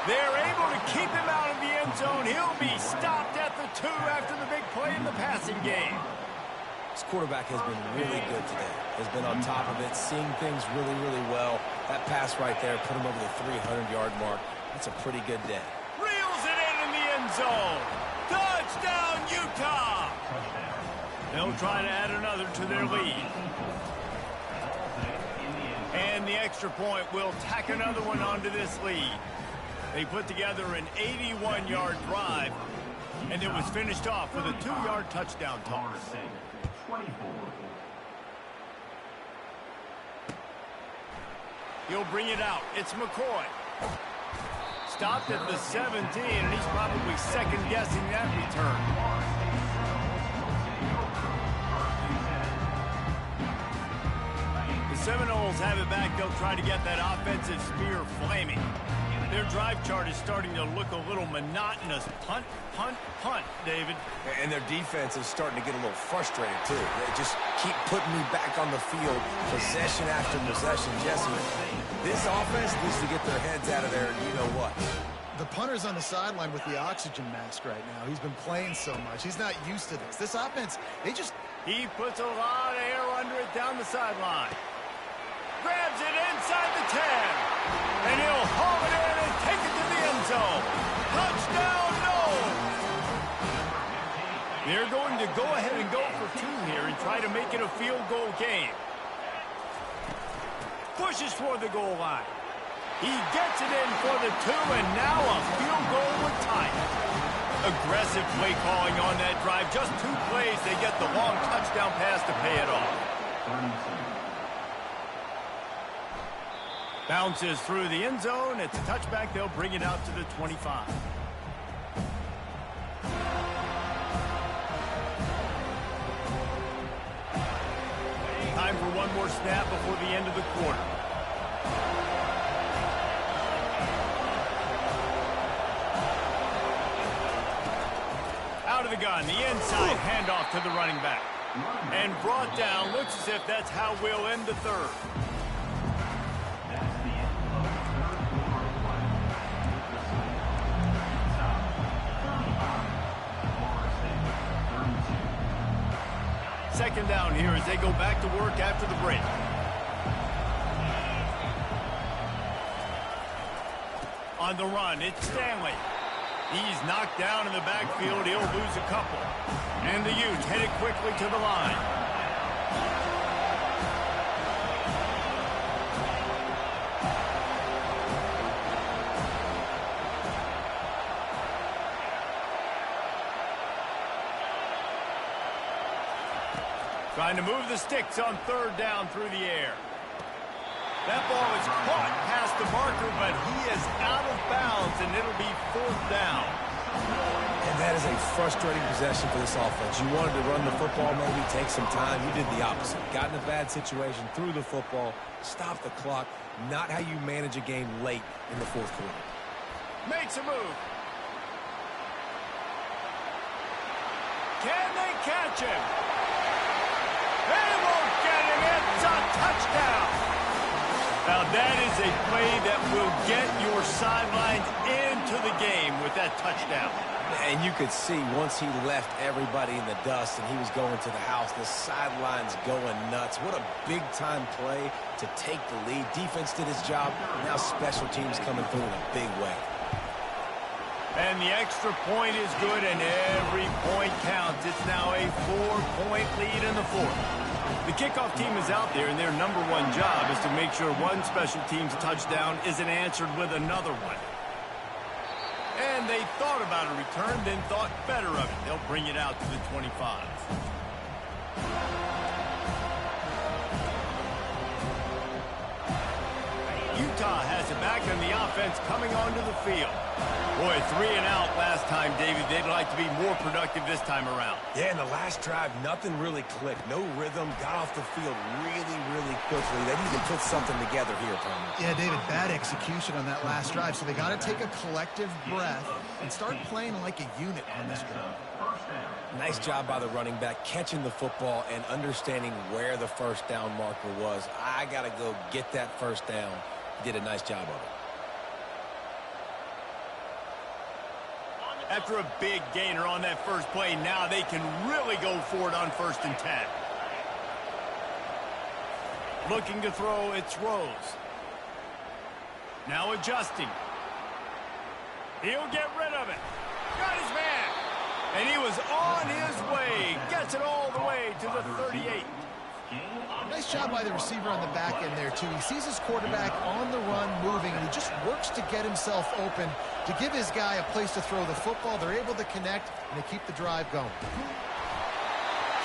They're able to keep him out of the end zone. He'll be stopped at the 2 after the big play in the passing game. This quarterback has been really good today. Has been on top of it, seeing things really, really well. That pass right there put him over the 300-yard mark. That's a pretty good day. Reels it in the end zone. Touchdown, Utah! They'll try to add another to their lead. And the extra point will tack another one onto this lead. They put together an 81-yard drive, and it was finished off with a 2-yard touchdown toss. He'll bring it out. It's McCoy. Stopped at the 17, and he's probably second-guessing that return. The Seminoles have it back. They'll try to get that offensive spear flaming. Their drive chart is starting to look a little monotonous. Punt, punt, punt, David. And their defense is starting to get a little frustrated, too. They just keep putting me back on the field, possession after possession. Jesse, this offense needs to get their heads out of there, and you know what? The punter's on the sideline with the oxygen mask right now. He's been playing so much. He's not used to this. This offense, He puts a lot of air under it down the sideline. Grabs it inside the 10. And he'll haul it in and take it to the end zone. Touchdown, no! They're going to go ahead and go for 2 here and try to make it a field goal game. Pushes for the goal line. He gets it in for the 2, and now a field goal would tie it. Aggressive play calling on that drive. Just 2 plays, they get the long touchdown pass to pay it off. Bounces through the end zone. It's a touchback. They'll bring it out to the 25. Time for one more snap before the end of the quarter. Out of the gun, the inside handoff to the running back. And brought down. Looks as if that's how we'll end the third. Second down here as they go back to work after the break. On the run, it's Stanley. He's knocked down in the backfield. He'll lose a couple. And the Utes headed quickly to the line. Trying to move the sticks on 3rd down through the air. That ball is caught past the marker, but he is out of bounds, and it'll be 4th down. And that is a frustrating possession for this offense. You wanted to run the football, maybe take some time. You did the opposite. Got in a bad situation, threw the football, stopped the clock. Not how you manage a game late in the 4th quarter. Makes a move. Can they catch him? They won't get him. It's a touchdown. Now that is a play that will get your sidelines into the game with that touchdown. And you could see once he left everybody in the dust and he was going to the house, the sidelines going nuts. What a big-time play to take the lead. Defense did his job. Now special teams coming through in a big way. And the extra point is good, and every point counts. It's now a 4-point lead in the fourth. The kickoff team is out there, and their number one job is to make sure one special team's touchdown isn't answered with another one. And they thought about a return, then thought better of it. They'll bring it out to the 25. Utah has it back, and the offense coming onto the field. Boy, 3 and out last time, David. They'd like to be more productive this time around. Yeah, in the last drive, nothing really clicked. No rhythm, got off the field really, really quickly. They need to put something together here, Tony. Yeah, David, bad execution on that last drive, so they got to take a collective breath and start playing like a unit on this drive. Nice job by the running back, catching the football and understanding where the first down marker was. I got to go get that first down. He did a nice job of it. After a big gainer on that first play, now they can really go for it on 1st and 10. Looking to throw, it's Rose. Now adjusting. He'll get rid of it. Got his man. And he was on his way. Gets it all the way to the 38. Nice job by the receiver on the back end there, too. He sees his quarterback on the run moving, and he just works to get himself open to give his guy a place to throw the football. They're able to connect, and they keep the drive going.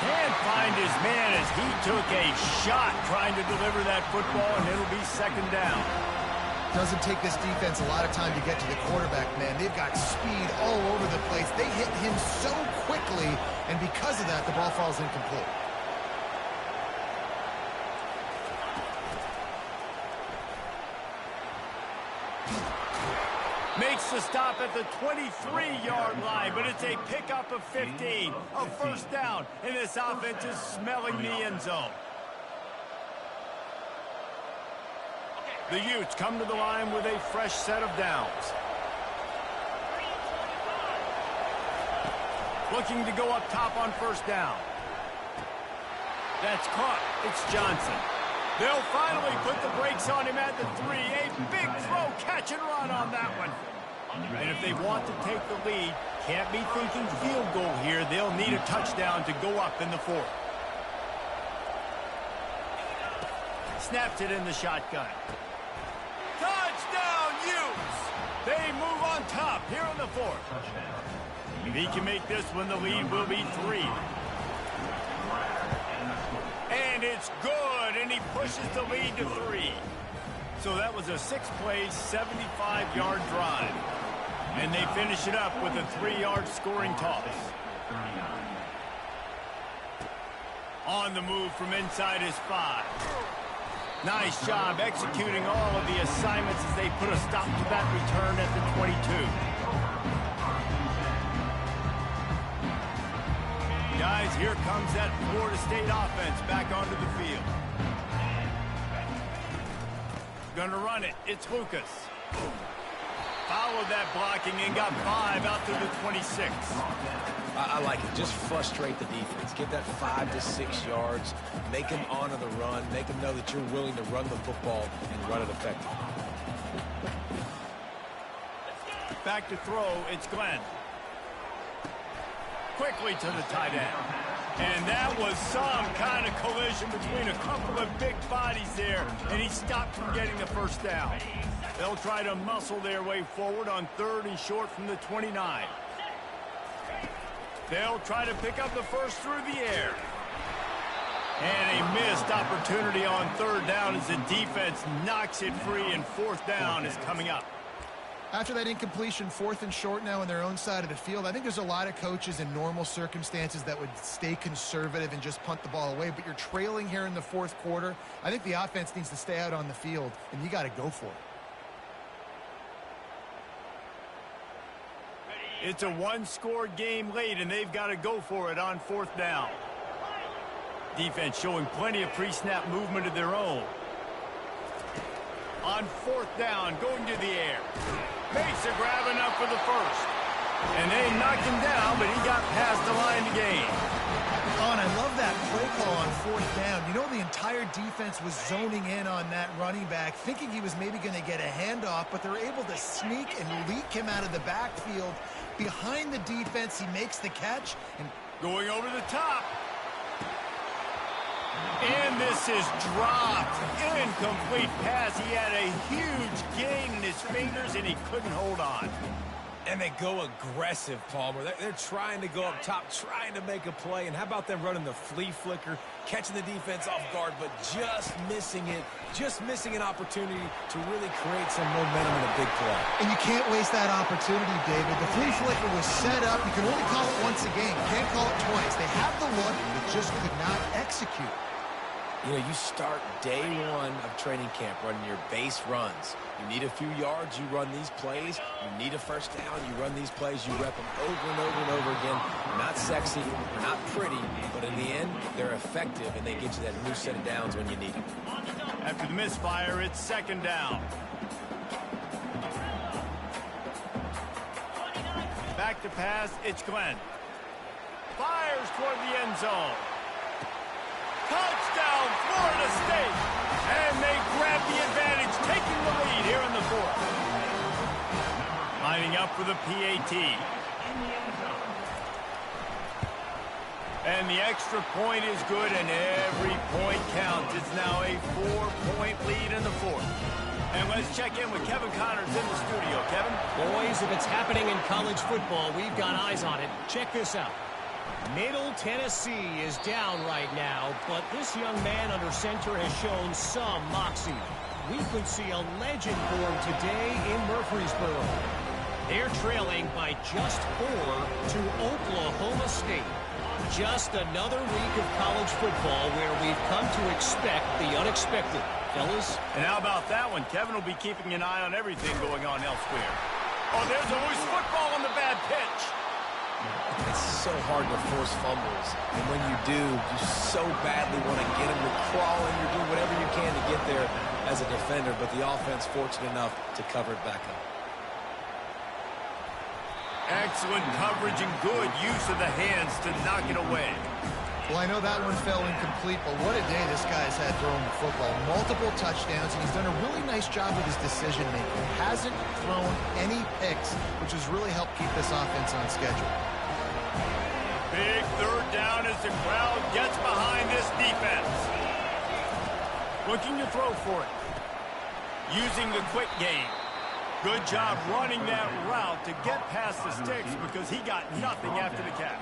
Can't find his man as he took a shot trying to deliver that football, and it'll be 2nd down. Doesn't take this defense a lot of time to get to the quarterback, man. They've got speed all over the place. They hit him so quickly, and because of that, the ball falls incomplete. Makes the stop at the 23-yard line, but it's a pickup of 15, a 1st down, and this offense is smelling the end zone. The Utes come to the line with a fresh set of downs. Looking to go up top on 1st down. That's caught. It's Johnson. They'll finally put the brakes on him at the 3. A big throw, catch and run on that one. And if they want to take the lead, can't be thinking field goal here. They'll need a touchdown to go up in the 4th. Snaps it in the shotgun. Touchdown, Utes! They move on top here in the 4th. If he can make this one, the lead will be 3. And it's good, and he pushes the lead to 3. So that was a 6-play, 75-yard drive. And they finish it up with a 3-yard scoring toss. On the move from inside his 5. Nice job executing all of the assignments as they put a stop to that return at the 22. Guys, here comes that Florida State offense back onto the field. Gonna run it. It's Lucas. Followed that blocking and got 5 out to the 26. I like it. Just frustrate the defense. Get that 5 to 6 yards. Make them honor the run. Make them know that you're willing to run the football and run it effectively. Back to throw. It's Glenn. Quickly to the tight end. And that was some kind of collision between a couple of big bodies there, and he stopped from getting the 1st down. They'll try to muscle their way forward on 3rd and short from the 29. They'll try to pick up the 1st through the air. And a missed opportunity on 3rd down as the defense knocks it free, and 4th down is coming up. After that incompletion, 4th and short now on their own side of the field, I think there's a lot of coaches in normal circumstances that would stay conservative and just punt the ball away, but you're trailing here in the 4th quarter. I think the offense needs to stay out on the field, and you got to go for it. It's a 1-score game late, and they've got to go for it on 4th down. Defense showing plenty of pre-snap movement of their own. On 4th down, going to the air. Makes a grab enough for the 1st. And they knocked him down, but he got past the line to gain. Oh, and I love that play call on 4th down. You know, the entire defense was zoning in on that running back, thinking he was maybe going to get a handoff, but they're able to sneak and leak him out of the backfield. Behind the defense, he makes the catch. And going over the top. And this is dropped. Incomplete pass. He had a huge gain in his fingers, and he couldn't hold on. And they go aggressive, Palmer. They're trying to go up top, trying to make a play. And how about them running the flea flicker, catching the defense off guard, but just missing it, just missing an opportunity to really create some momentum in a big play. And you can't waste that opportunity, David. The flea flicker was set up. You can only call it once a game. Can't call it twice. They have the look, but just could not execute. You know, you start day one of training camp running your base runs. You need a few yards, you run these plays. You need a first down, you run these plays. You rep them over and over and over again. Not sexy, not pretty, but in the end, they're effective, and they get you that new set of downs when you need them. After the misfire, it's 2nd down. Back to pass, it's Glenn. Fires toward the end zone. Touchdown, Florida State. And they grab the advantage, taking the lead here in the 4th. Lining up for the PAT. And the extra point is good, and every point counts. It's now a 4-point lead in the 4th. And let's check in with Kevin Connors in the studio. Kevin? Boys, if it's happening in college football, we've got eyes on it. Check this out. Middle Tennessee is down right now, but this young man under center has shown some moxie. We could see a legend born today in Murfreesboro. They're trailing by just 4 to Oklahoma State. Just another week of college football where we've come to expect the unexpected. Fellas? And how about that one? Kevin will be keeping an eye on everything going on elsewhere. Oh, there's always football on the bad pitch. It's so hard to force fumbles, and when you do, you so badly want to get them. You're crawling, you're doing whatever you can to get there as a defender, but the offense fortunate enough to cover it back up. Excellent coverage and good use of the hands to knock it away. Well, I know that one fell incomplete, but what a day this guy's had throwing the football. Multiple touchdowns, and he's done a really nice job with his decision-making. Hasn't thrown any picks, which has really helped keep this offense on schedule. Big 3rd down as the crowd gets behind this defense. Looking to throw for it. Using the quick game. Good job running that route to get past the sticks because he got nothing after the catch.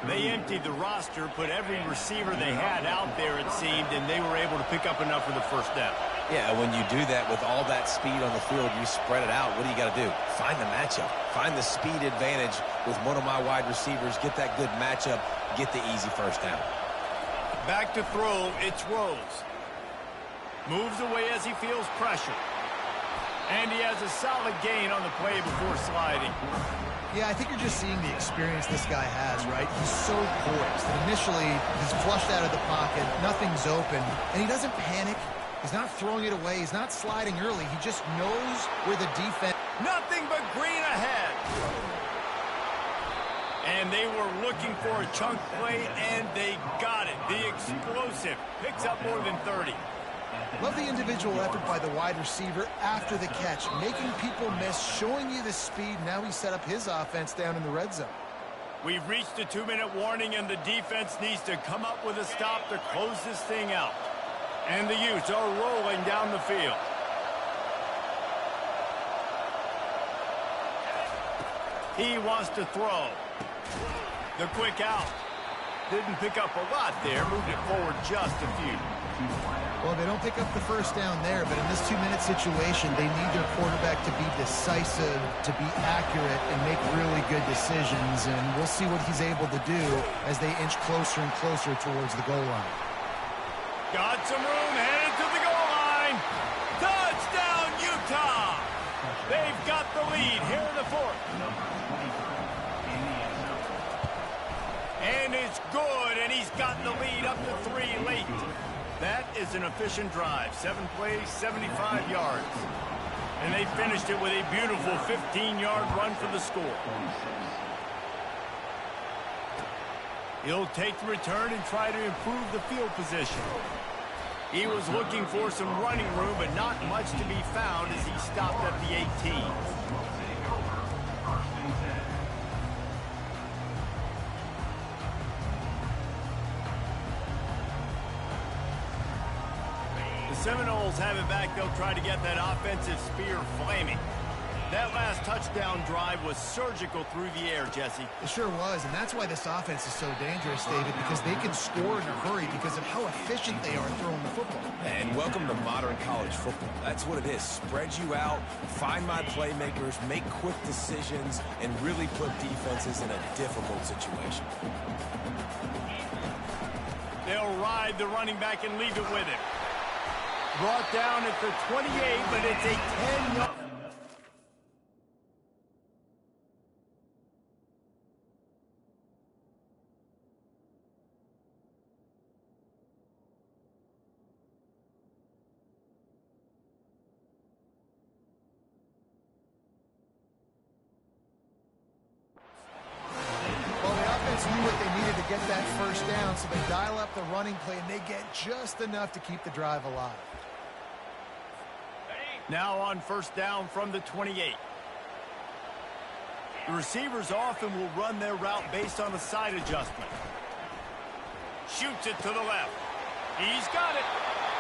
They emptied the roster, put every receiver they had out there, it seemed, and they were able to pick up enough for the 1st down. Yeah, when you do that with all that speed on the field, you spread it out. What do you got to do? Find the matchup. Find the speed advantage with one of my wide receivers. Get that good matchup. Get the easy 1st down. Back to throw, it's Rose. Moves away as he feels pressure. And he has a solid gain on the play before sliding. Yeah, I think you're just seeing the experience this guy has, right? He's so poised. Initially, he's flushed out of the pocket, nothing's open, and he doesn't panic. He's not throwing it away. He's not sliding early. He just knows where the defense... Nothing but green ahead. And they were looking for a chunk play, and they got it. The explosive picks up more than 30. Love the individual effort by the wide receiver after the catch, making people miss, showing you the speed. Now he set up his offense down in the red zone. We've reached the 2-minute warning, and the defense needs to come up with a stop to close this thing out. And the Utes are rolling down the field. He wants to throw. The quick out. Didn't pick up a lot there, moved it forward just a few. Well, they don't pick up the 1st down there, but in this 2-minute situation, they need their quarterback to be decisive, to be accurate, and make really good decisions. And we'll see what he's able to do as they inch closer and closer towards the goal line. Got some room, headed to the goal line. Touchdown, Utah! They've got the lead here in the 4th. And it's good, and he's got the lead up to 3 late. That is an efficient drive. 7 plays, 75 yards. And they finished it with a beautiful 15-yard run for the score. He'll take the return and try to improve the field position. He was looking for some running room, but not much to be found as he stopped at the 18. The Seminoles have it back. They'll try to get that offensive spear flaming. That last touchdown drive was surgical through the air, Jesse. It sure was, and that's why this offense is so dangerous, David, because they can score in a hurry because of how efficient they are throwing the football. And welcome to modern college football. That's what it is. Spread you out, find my playmakers, make quick decisions, and really put defenses in a difficult situation. They'll ride the running back and leave it with him. Brought down at the 28, but it's a 10-yard... Knew what they needed to get that first down, so they dial up the running play, and they get just enough to keep the drive alive. Now on first down from the 28. The receivers often will run their route based on a side adjustment. Shoots it to the left. He's got it.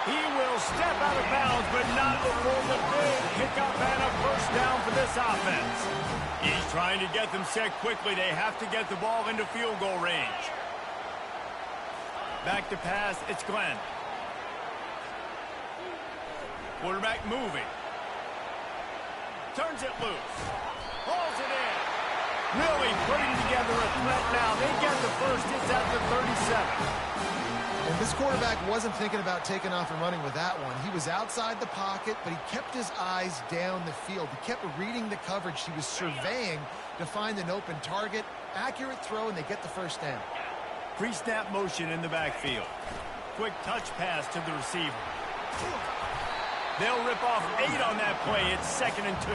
He will step out of bounds, but not before the big pickup and a first down for this offense. He's trying to get them set quickly. They have to get the ball into field goal range. Back to pass, it's Glenn. Quarterback moving. Turns it loose. Hauls it in. Really putting together a threat now. They get the first. It's at the 37. And this quarterback wasn't thinking about taking off and running with that one. He was outside the pocket, but he kept his eyes down the field. He kept reading the coverage. He was surveying to find an open target. Accurate throw, and they get the first down. Pre-snap motion in the backfield. Quick touch pass to the receiver. They'll rip off 8 on that play. It's 2nd and 2.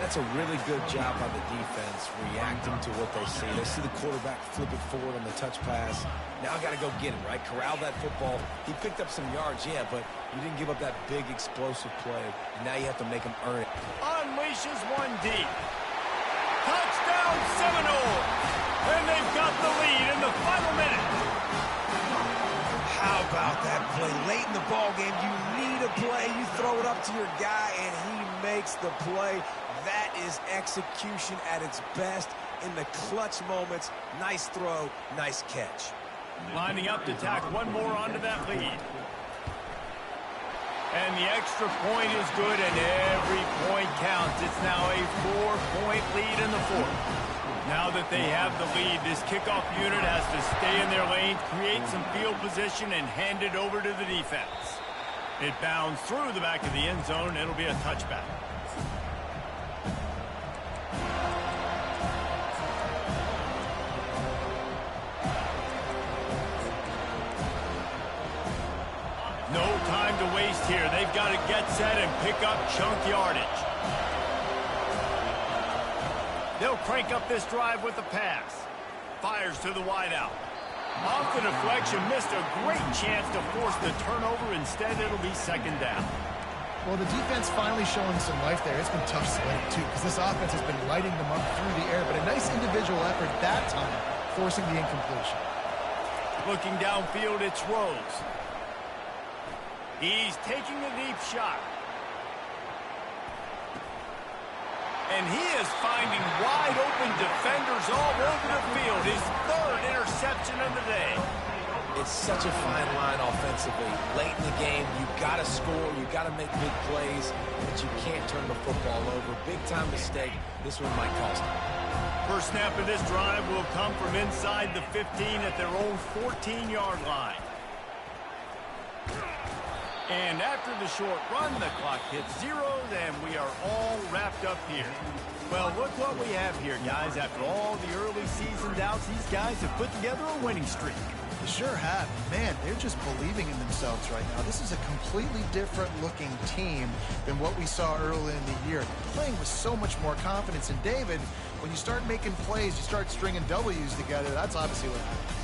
That's a really good job by the defense, reacting to what they see. They see the quarterback flip it forward on the touch pass. Now I got to go get him, right? Corral that football. He picked up some yards, yeah, but you didn't give up that big explosive play. And now you have to make him earn it. Unleashes one deep. Touchdown Seminoles! And they've got the lead in the final minute. How about that play? Late in the ball game, you need a play. You throw it up to your guy, and he makes the play. That is execution at its best in the clutch moments. Nice throw, nice catch. Lining up to tack one more onto that lead. And the extra point is good, and every point counts. It's now a 4-point lead in the fourth. Now that they have the lead, this kickoff unit has to stay in their lanes, create some field position, and hand it over to the defense. It bounds through the back of the end zone. It'll be a touchback. No time to waste here. They've got to get set and pick up chunk yardage. They'll crank up this drive with the pass. Fires to the wideout. Off the deflection, missed a great chance to force the turnover. Instead, it'll be 2nd down. Well, the defense finally showing some life there. It's been tough sledding, too, because this offense has been lighting them up through the air. But a nice individual effort that time, forcing the incompletion. Looking downfield, it's Rose. He's taking a deep shot. And he is finding wide open defenders all over the field. His 3rd interception of the day. It's such a fine line offensively. Late in the game, you got to score, you got to make big plays, but you can't turn the football over. Big-time mistake. This one might cost them. First snap of this drive will come from inside the 15 at their own 14-yard line. And after the short run, the clock hits 0, and we are all wrapped up here. Well, look what we have here, guys. After all the early season doubts, these guys have put together a winning streak. They sure have. Man, they're just believing in themselves right now. This is a completely different looking team than what we saw early in the year. They're playing with so much more confidence. And David, when you start making plays, you start stringing W's together, that's obviously what happens.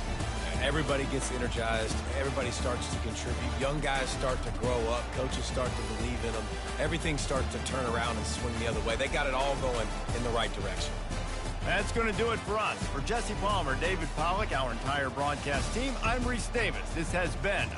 Everybody gets energized. Everybody starts to contribute. Young guys start to grow up. Coaches start to believe in them. Everything starts to turn around and swing the other way. They got it all going in the right direction. That's going to do it for us. For Jesse Palmer, David Pollack, our entire broadcast team, I'm Reese Davis. This has been